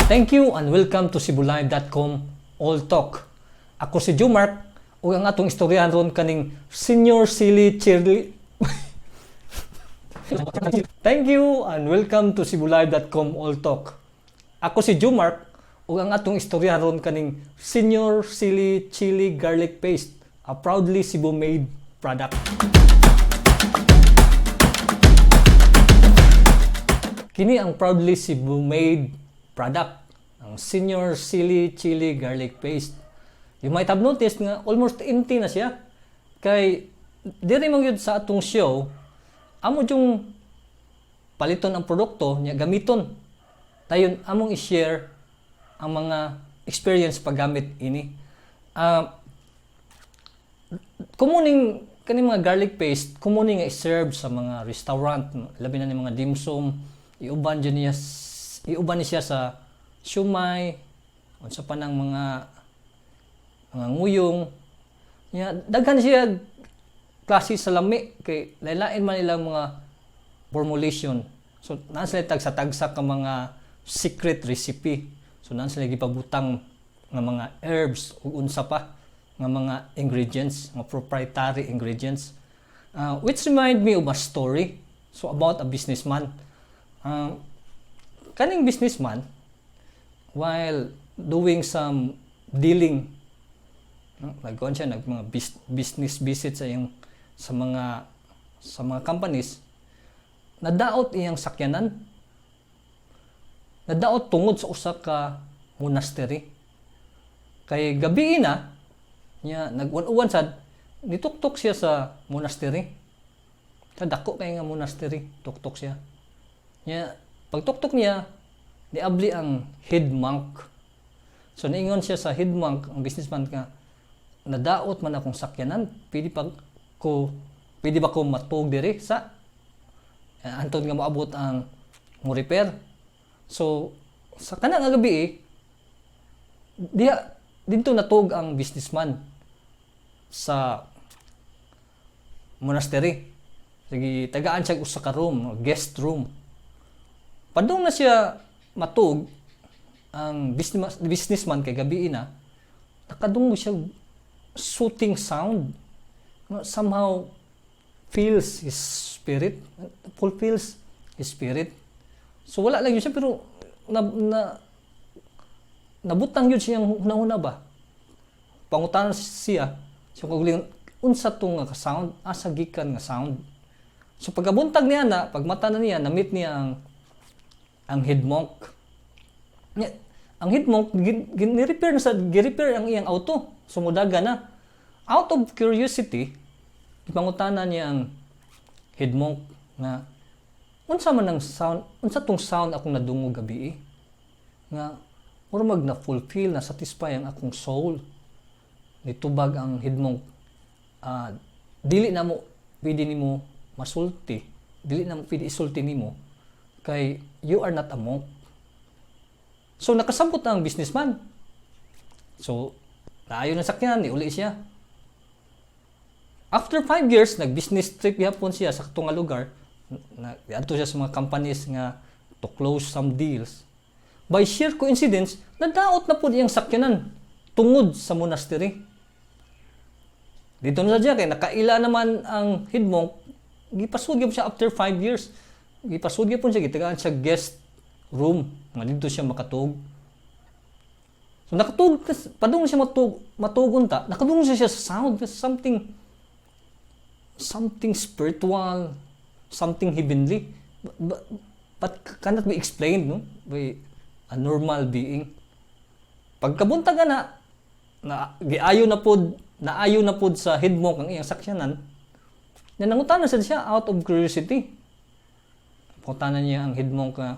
Thank you and welcome to cebulive.com All Talk. Ako si Jumark ug ang atong istoryahan ron kaning Senior Silly Cheerly. Thank you and welcome to cebulive.com All Talk. Ako si Jumark ug ang atong istoryahan ron kaning Senior Silly Chili Garlic Paste, a proudly Cebu-made product. Kini ang proudly Cebu-made product, ang Senior Silly Chili Garlic Paste. You might have noticed nga almost empty na siya. Kay diri man gyud sa atong show, amo yung paliton ang produkto nya gamiton. Dayon among i-share ang mga experience paggamit ini. Kumuning kaning mga garlic paste, kumuning nga i-serve sa mga restaurant, labi na ni mga dim sum, iuban ni siya sa siumay, unsa pa nang mga nguyong. Daghan siya klase sa lami kay lain-lain man ilang mga formulation. So naa sila tagsa-tagsa ka mga secret recipe. So naa sila gipabutang nga mga herbs ug unsa pa nga mga ingredients, mga proprietary ingredients. Which remind me of a story. So about a businessman. Kaning businessman, while doing some dealing, nagkuhan siya mga business visits sa mga companies, nadaot iyang sakyanan, nadaot tungod sa usa ka monastery. Kay gabi na niya nagwan-uwan sad, nituktok siya sa monastery. Kadako kay nga monastery, tuktok siya. Niya pagtuktok niya, niabli ang head monk. So niingon siya sa head monk, ang businessman ka, nadaot man akong sakyanan, pwede ba ko matug diri sa antod nga moabot ang mo repair. So sa kanang gabi dito natug ang businessman sa monastery. Sige, tagaan siya usa ka room, guest room. Padung na siya matug, ang businessman kay gabi na, nakadunggo siya soothing sound. Somehow feels his spirit, fulfills his spirit. So wala lang yun siya, pero nabutang yun siyang hunahuna ba? Pangutanan siya, so kaguling, unsa to nga sound, asa gikan nga sound. So pagkabuntag niya na, pagmata na niya, na-meet niya ang head monk. Ang head monk, gi-repair ang iyang auto. Sumudaga na. Out of curiosity, ipangutana niya ang head monk na, unsa man ang sound, unsa tong sound akong nadungog gabi nga, murag na fulfill, na satisfy ang akong soul. Nitubag ang head monk, dili na mo, pwede nimo masulti, dili na mo pwede isulti nimo, kay you are not a monk. So nakasambot ang businessman. So naayo na sakyan, uli siya. After 5 years, nag-business trip yapon siya sa katong lugar. Adto siya sa mga companies nga to close some deals. By sheer coincidence, nadaot na pud iyang sakyanan tungod sa monastery. Dito na siya kay nakaila naman ang head monk, gipasugib siya after 5 years. Gipasugib po siya, gitagaan siya guest room, nga dito siya makatug. So nakatug, padung siya matugon ta, nakadung siya sa sound, something spiritual, something heavenly, but cannot be explained, no, by a normal being. Pagkabuntag na naayo na pod sa head monk ang iyang sakyanan, nanangutan na siya out of curiosity. Pangutanan niya ang head monk nga,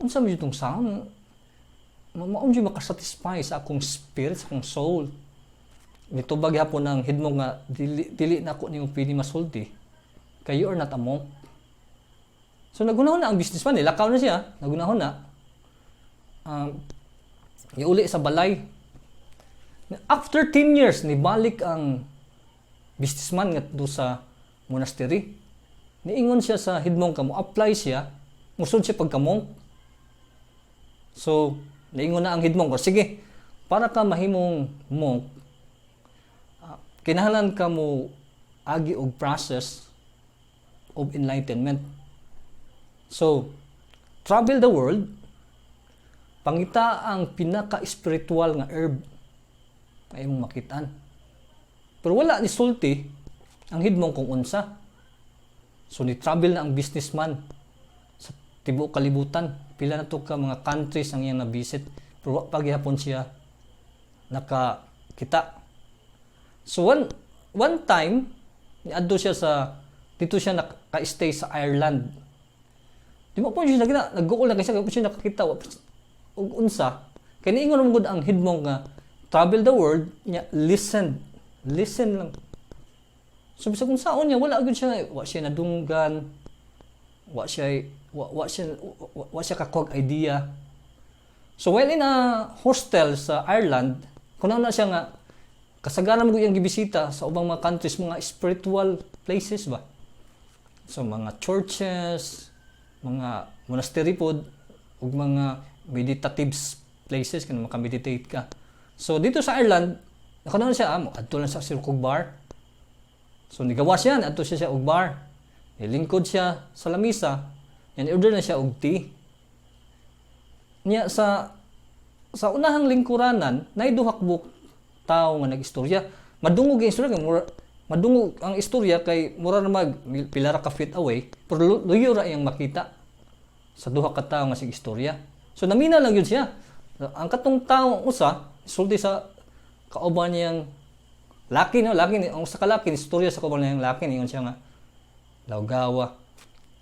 unsa man itong sound? Maon siya makasatisfy sa akong spirit, sa akong soul. Nitubag hapon ang head monk nga, dili na ako nimo pwede masulti, kay you are not a monk. So nagunahon na ang businessman, lakaw na siya, nagunahon na. Iuli sa balay. After 10 years, nibalik ang businessman nga do sa monastery. Niingon siya sa head monk, mo apply siya, musod siya pagka monk. So, Naingon na ang hidmong ko, sige, para ka mahimong monk, kinahanglan ka mo agi og process of enlightenment. So, travel the world, pangita ang pinaka-spiritual nga herb na imong makitaan. Pero wala ni sulti ang hidmong kung unsa. So, ni-travel na ang businessman sa tibuok kalibutan. Pila na to ka mga countries ang iyang na-visit. Pero paghihapon siya nakakita. So, one time, dito siya naka-stay sa Ireland. Di mo po siya nag-goal na kasi siya nakakita og unsa. Kaya niingon mo gud ang hidmong nga travel the world niya, listen lang. So bisag kung saon niya wala gyud siya nadunggan, wa siya kakog idea. So while in a hostel sa Ireland, kuno na siya nga kasagaran mo gyud gibisita sa ubang mga countries, mga spiritual places ba. So mga churches, mga monastery pod ug mga meditative places kung maka-meditate ka. So dito sa Ireland, nakanoon siya adto lang sa sirkog bar. So nigawa siya adto siya og bar. Nilingkod siya sa lamisa, and order na siya og tea. Nya sa unahang lingkuranan, nay duhak buk tao nga nagistorya. Madungog ang istorya madungog ang istorya kay mura na pila ra ka feet away, pero luyo ra iyang makita sa duha ka tawo nga sig istorya. So namina lang yun siya. Ang katong tawo usa sulti sa kauban niyang laki ang usa ka laki istorya sa kauban niyang laki ingon siya nga lawgawa.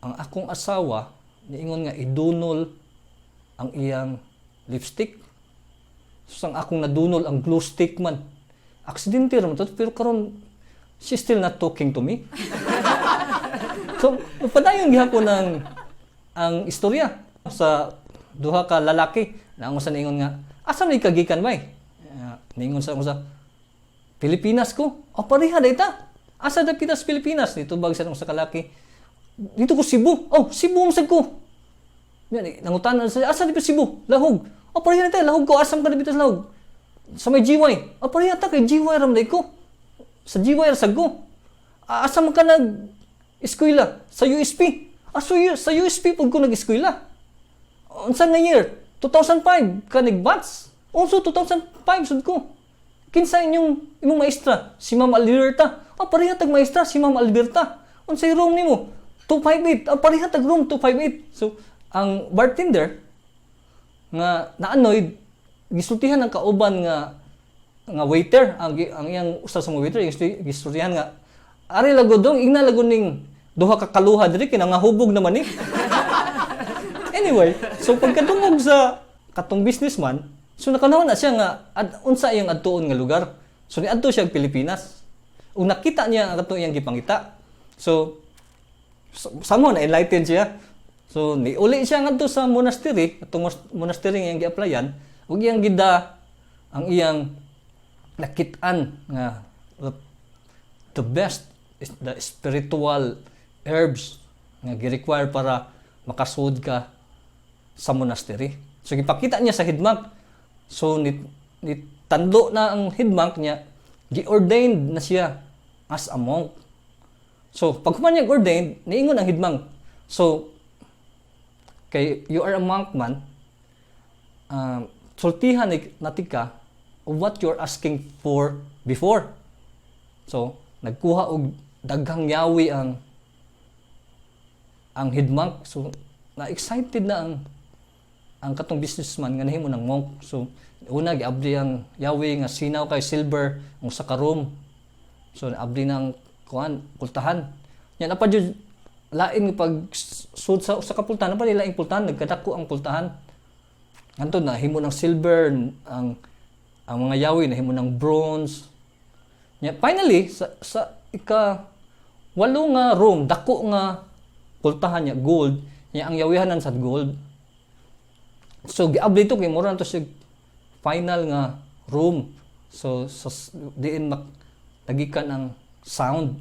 Ang akong asawa niingon nga idunol ang iyang lipstick. So ang akong nadunol ang glue stick man. Aksidente ra man to, pero karon she's still not talking to me. So padayon gihapon ang istorya sa duha ka lalaki na ang usa niingon nga asa man kagikan bay? Niingon sa Pilipinas ko. O pareha dayta. Asa da kita sa Pilipinas? Dito bag sa usa ka lalaki. Dito ko Cebu. Oh, Cebu ang sad ko. Nangutan sa asa dito Cebu? Lahog. O pareha dayta, lahog ko. Asam ka dito sa lahog? Sa may GY. O pareha ta kay GY ram day ko. Sa GY ra sad ko. Asam ka nag eskwela sa USP. Sa USP pud ko nag-eskwela. Unsa nga year? 2005 ka nag-bats. Also 2005 sud ko. Kinsa imong maestra? Si Ma'am Alberta. Pareha tag maestra si Ma'am Alberta. Unsay room nimo? 258. Pareha tag room 258. So ang bartender nga na-annoyed gisultihan ang kauban nga waiter, ang iyang usa sa mga waiter gisultihan nga ari lagodong igna lagoning duha ka kaluha diri kinangahubog naman ni. Anyway, so pagkadungog sa katong businessman, so nakanahon na siya nga unsa iyang adtuon nga lugar. So niadto siya sa Pilipinas. Ug nakita niya ang katong iyang gipangita. So somehow na enlightened siya. So niuli siya ngadto sa monastery, atong monastery nga iyang gi-applyan, ug iyang gida ang iyang nakit-an nga the best is the spiritual herbs nga gi-require para makasud ka sa monastery. So gipakita niya sa hidmak. So nitando na ang hidmak niya, gi-ordained na siya as a monk. So pag man niya ordained, niingon ang hidmang. So kay you are a monk man, sultihan natika of what you're asking for before. So nagkuha og daghang yawi ang hidmak. So na-excited na ang katong businessman nga nahimo ng monk. So una giabli ang yawi nga sinaw kay silver ang sa room. So abli ng kultahan. Yan pa jud lain pag sud sa usa ka pultahan pa nila ang pultahan nagkadako ang pultahan. Anto na himo ng silver ang mga yawi na himo ng bronze. Nya finally sa walo nga room dako nga pultahan niya gold, nya ang yawihanan sa gold. So giabli to kay mura na to siya final nga room. So diin nagikan ang sound,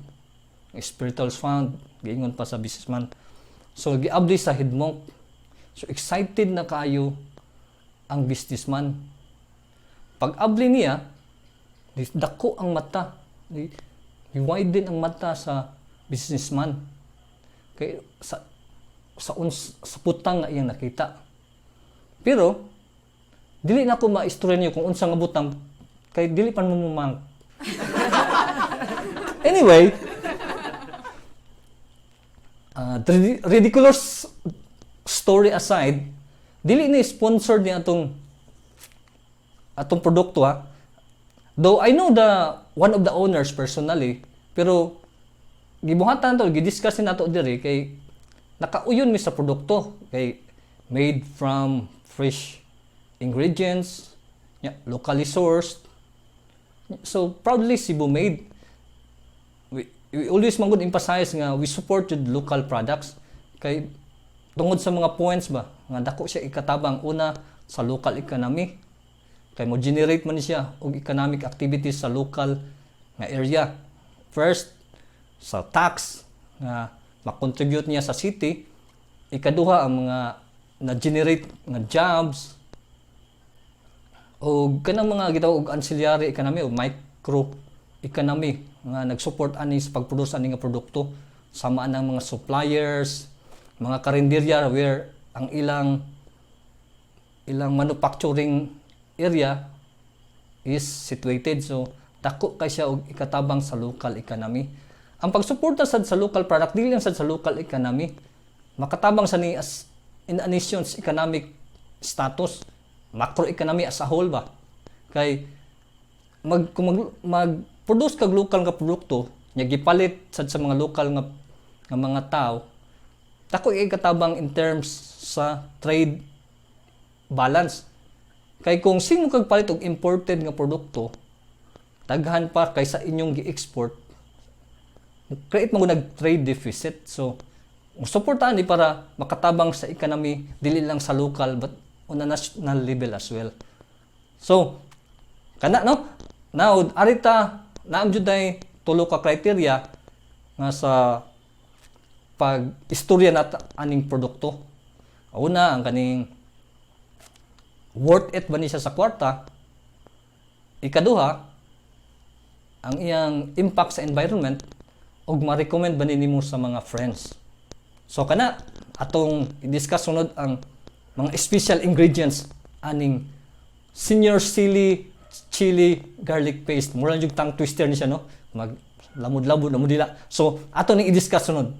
spiritual sound, giingon pa sa businessman. So giabli sa hidmonk. So excited na kayo ang businessman. Pag abli niya, dako ang mata. I-widen ang mata sa businessman. Kay sa butang nga iyang nakita. Pero dili na ko maistorya niyo kung unsa nga butang kay dili pa mo mamang. Anyway, the ridiculous story aside, dili ni sponsored ni atong produkto ha. Though I know one of the owners personally, pero gibuhatan to, gidiscuss nato diri kay nakauyon mi sa produkto kay made from fresh ingredients, locally sourced. So proudly Cebu made. We always magud emphasize nga we supported local products kay tungod sa mga points ba nga dako siya ikatabang una sa local economy kay mo generate man siya og economic activities sa local nga area. First sa tax nga makontribute niya sa city, ikaduha ang mga na-generate nga jobs o kanang mga gitawag og ancillary economy o micro economy nga nag-support ani sa pag-produce ani nga produkto sama ang mga suppliers, mga karinderya where ang ilang manufacturing area is situated. So dako kay siya og ikatabang sa local economy. Ang pagsuporta sa local product dili lang sa local economy, makatabang sa ni as in a nation's economic status, macroeconomy as a whole ba. Kay mag-produce kag local nga produkto, nya gipalit sa mga local nga mga tao, dako ikatabang in terms sa trade balance. Kay kung sino kag palit og imported nga produkto, daghan pa kaysa inyong gi-export, create mo nag-trade deficit. So suportahan ni para makatabang sa economy dili lang sa local but on a national level as well. So kana no, now arita naam jud day tulo ka criteria nga sa pag-istorya nata aning produkto. Una ang kaning worth it ba ni siya sa kwarta. Ikaduha ang iyang impact sa environment ug ma-recommend ba nimo sa mga friends. So kana atong i-discuss sunod ang mga special ingredients aning Senior Chili Garlic Paste. Mura jud tang twister ni siya no. Mag lamod-lamod na mo dila. So ato ning i-discuss sunod.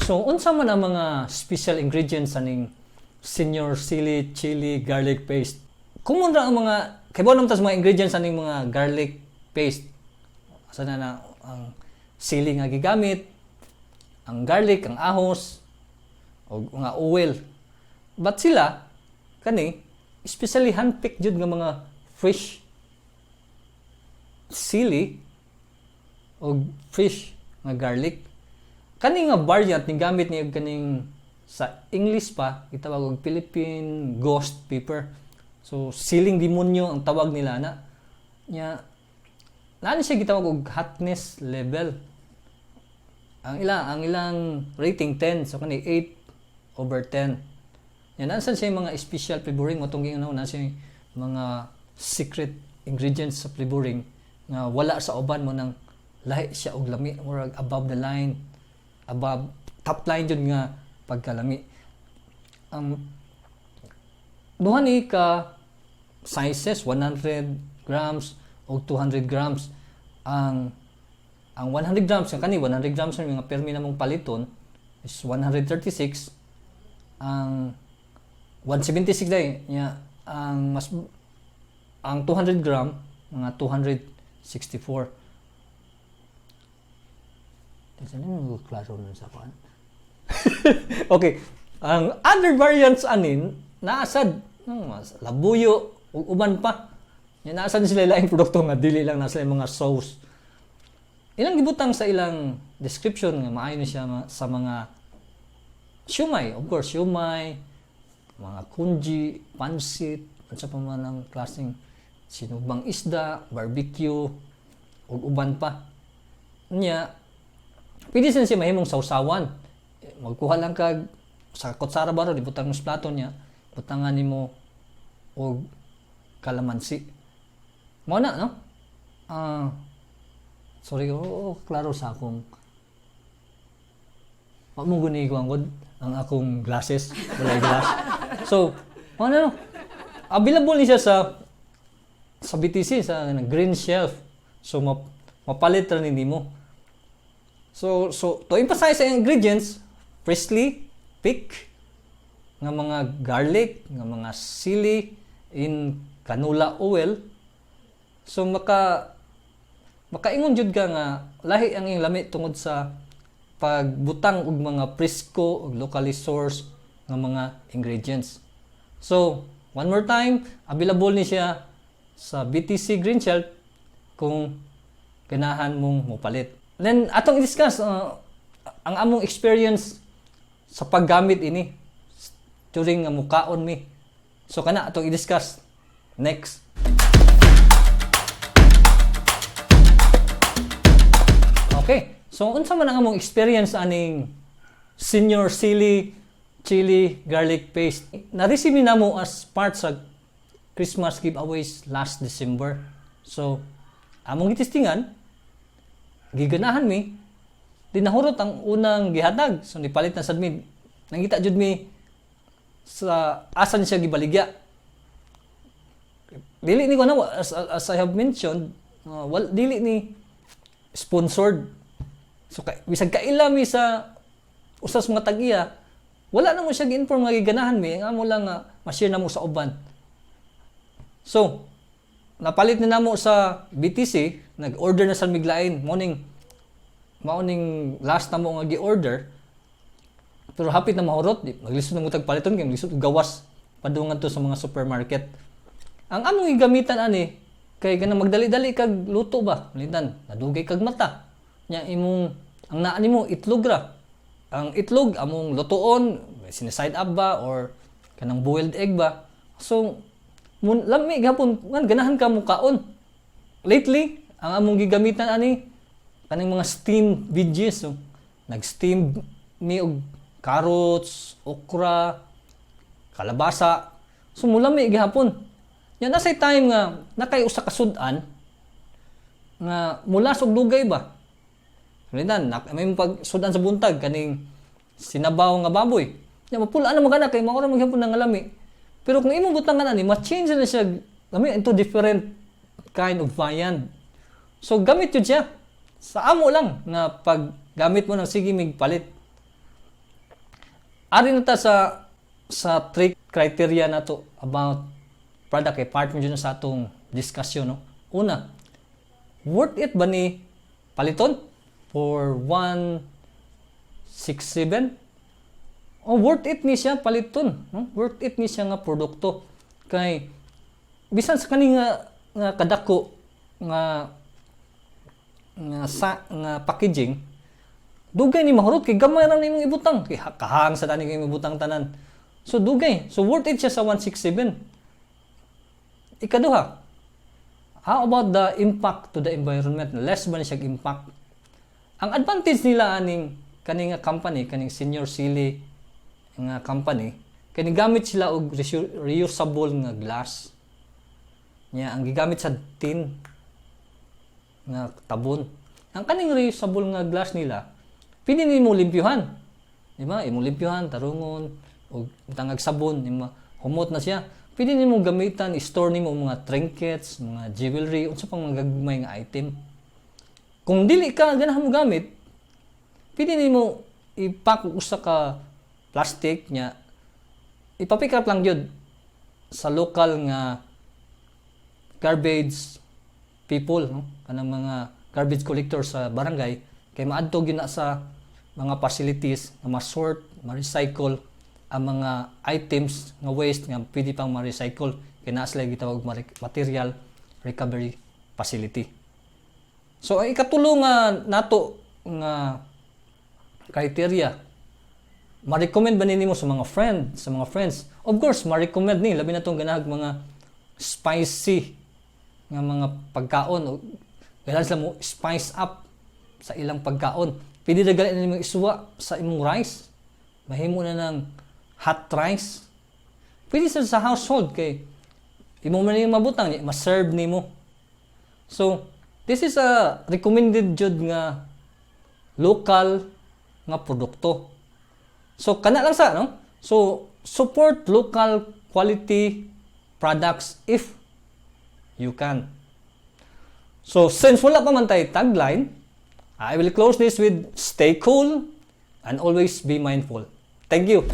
So unsa man ang mga special ingredients aning Senior Chili Garlic Paste? Kung ra ang mga kaybo naman tas mga ingredients aning mga garlic paste. Asa na ang sili nga gigamit, ang garlic, ang ahos, o mga oil. But sila, kani, especially hand-picked jud nga mga fresh sili o fresh nga garlic. Kani nga variant ni gamit niya kaning sa English pa, gitawag og Philippine ghost pepper. So siling demonyo ang tawag nila na. Nya naan siya gitawag og hotness level. Ang ilang rating 10, so kani 8/10. Yan nasan siya mga special flavoring matong ginaw na siya mga secret ingredients sa flavoring nga wala sa uban mo nang lahi siya og lami or above the line, above top line jud nga pagkalami. Duha ni ka sizes 100 grams o 200 grams. Ang 100 grams kani 100 grams ng mga permi namong paliton is 136. Ang 176 day nya ang 200 gram mga 264. Diyan mo klaro nun sa kuan. Okay, ang other variants anin naasad labuyo ug uban pa. Nya naasad sila laing produkto nga dili lang nasa mga sauce. Ilang gibutang sa ilang description nga maayo ni siya sa mga siumay, of course, siumay, mga kunji, pansit, at sa pamanang klaseng sinugbang isda, barbecue, ug uban pa. Nya, pwede siya mahimong sausawan. Magkuha lang kag sa kutsara baro ibutang mo sa plato niya, butangan nimo og kalamansi. Mao na no? Sorry, klaro sa akong mo guni ko ang akong glasses, wala glass. So, ano, available ni siya sa BTC, sa green shelf. So, mapalit rin mo. So, to emphasize sa ingredients, freshly picked nga mga garlic, nga mga sili in canola oil. So, makaingon jud ka nga lahi ang iyong lami tungod sa pagbutang og mga presko og locally sourced nga mga ingredients. So, one more time, available ni siya sa BTC Green Shelf kung ganahan mong mopalit. Then atong i-discuss ang among experience sa paggamit ini during nga mukaon mi. So kana atong i-discuss next. Okay. So, unsa man ang among experience aning Senior Sili Chili Garlic Paste? Na-receive ni namo as part sa Christmas giveaways last December. So, among gitestingan, giganahan mi, di nahurot ang unang gihatag. So, nipalit na sad mi. Nangita jud mi sa asan siya gibaligya. Dili ni ko na, as I have mentioned, dili ni sponsored. So, bisag kailami sa usas mga tag-iya, wala na mo siya gi-inform nga giganahan mi, nga mo lang ma-share na mo sa uban. So, napalit na namo sa BTC, nag-order na sa miglain, morning last na mo nga gi-order, pero hapit na mahurot, maglisod na mo tagpaliton, kaya maglisod gawas, padungan to sa mga supermarket. Ang among gigamitan ani, kay ganang magdali-dali kag luto ba, litan, nadugay kag mata. Nya ang naa nimo itlog ra. Ang itlog among lutoon, siniside up ba or kanang boiled egg ba. So lami gapon ngan ganahan ka mo kaon. Lately, ang among gigamitan ani kaning mga steamed veggies. So, nag-steam mi og carrots, okra, kalabasa. So mulami gihapon. Nya na say time nga nakay usa ka sudan nga mula og dugay ba. Kanidan, may pagsudan sa buntag, kaning sinabaw nga baboy. Ya, mapula na magana kay maura maghapon ng alami. Pero kung imong butangan ani, ma-change na siya gamit into different kind of viand. So, gamit yun siya. Sa amo lang, na pag gamit mo ng sige mig palit. Ari na ta sa trick criteria na to about product, kay part mo dyan sa atong discussion. No? Una, worth it ba ni paliton? For 167 worth it ni siya paliton, no? Worth it ni siya nga produkto kay bisan sa kani nga kadako nga packaging dugay ni mahurot kay gamay ra nimong ibutang kay kahang sa tani kay ibutang tanan. So dugay, so worth it siya sa 167. Ikaduha, how about the impact to the environment? Less ba ni siya impact? Ang advantage nila aning kaning company, kaning Senior Sili nga company, kani gamit sila og reusable nga glass. Nya ang gigamit sa tin nga tabon. Ang kaning reusable nga glass nila, pili nimo limpyuhan. Di ba? Imo limpyuhan, tarungon og tangag sabon, imo humot na siya. Pili nimo gamitan, i-store nimo mga trinkets, mga jewelry, unsa pang mga gagmay nga item. Kung dili ka ganahan mo gamit, pwede nimo ipack usa ka plastic nya ipapick up lang yun sa local nga garbage people, no? Kanang mga garbage collector sa barangay kay maadto gyud na sa mga facilities na ma-sort, ma-recycle ang mga items nga waste nga pwede pang ma-recycle kay naa sila gitawag material recovery facility. So, ay ikatulong nato nga criteria. Ma-recommend ba nimo sa mga friends? Of course, ma-recommend ni labi na tong ganahag mga spicy nga mga pagkaon. Kailangan sila mo spice up sa ilang pagkaon. Pwede na galing nimo isuwa sa imong rice. mahimo na ng hot rice. Pwede sa household kay imo man yung mabutang ma-serve nimo. So, this is a recommended jud nga local nga produkto. So, kana lang sa, no? So, support local quality products if you can. So, since wala pa man tayo tagline, I will close this with stay cool and always be mindful. Thank you.